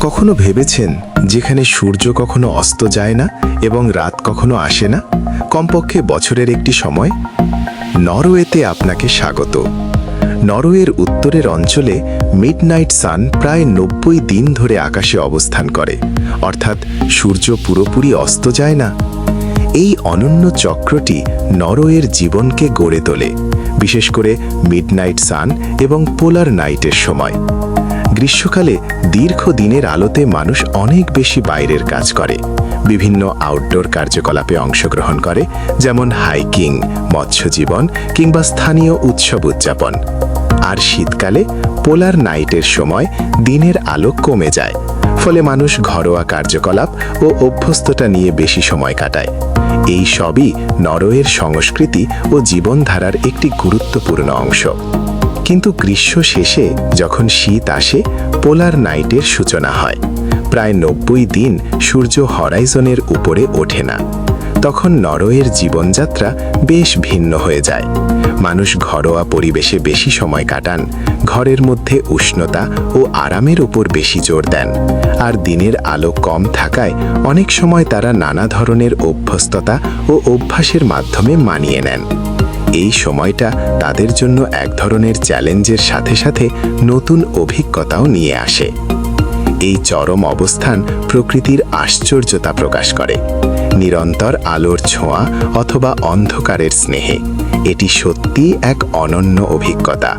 কখনো ভেবেছেন যেখানে সূর্য কখনো অস্ত যায় না এবং রাত কখনো আসে না, কমপক্ষে বছরের একটি সময়? নরওয়েতে আপনাকে স্বাগত। নরওয়ের উত্তরের অঞ্চলে মিডনাইট সান প্রায় 90 দিন ধরে আকাশে অবস্থান করে, অর্থাৎ সূর্য পুরোপুরি অস্ত যায় না। এই অনন্য চক্রটি নরওয়ের জীবনকে গড়ে তোলে, বিশেষ করে মিডনাইট সান এবং পোলার নাইটের সময়। গ্রীষ্মকালে দীর্ঘ দিনের আলোতে মানুষ অনেক বেশি বাইরের কাজ করে, বিভিন্ন আউটডোর কার্যকলাপে অংশগ্রহণ করে, যেমন হাইকিং, মৎস্যজীবন কিংবা স্থানীয় উৎসব উদযাপন। আর শীতকালে পোলার নাইটের সময় দিনের আলো কমে যায়, ফলে মানুষ ঘরোয়া কার্যকলাপ ও অভ্যস্ততা নিয়ে বেশি সময় কাটায়। এই সবই নরওয়ের সংস্কৃতি ও জীবনধারার একটি গুরুত্বপূর্ণ অংশ। কিন্তু গ্রীষ্ম শেষে যখন শীত আসে, পোলার নাইটের সূচনা হয়। প্রায় 90 দিন সূর্য হরাইজনের উপরে ওঠে না। তখন নরওয়ের জীবনযাত্রা বেশ ভিন্ন হয়ে যায়। মানুষ ঘরোয়া পরিবেশে বেশি সময় কাটান, ঘরের মধ্যে উষ্ণতা ও আরামের উপর বেশি জোর দেন। আর দিনের আলো কম থাকায় অনেক সময় তারা নানা ধরনের অভ্যস্ততা ও অভ্যাসের মাধ্যমে মানিয়ে নেন। এই সময়টা তাদের জন্য এক ধরনের চ্যালেঞ্জের সাথে সাথে নতুন অভিজ্ঞতাও নিয়ে আসে। এই চরম অবস্থান প্রকৃতির আশ্চর্যতা প্রকাশ করে, নিরন্তর আলোর ছোঁয়া অথবা অন্ধকারের স্নেহে। এটি সত্যি এক অনন্য অভিজ্ঞতা।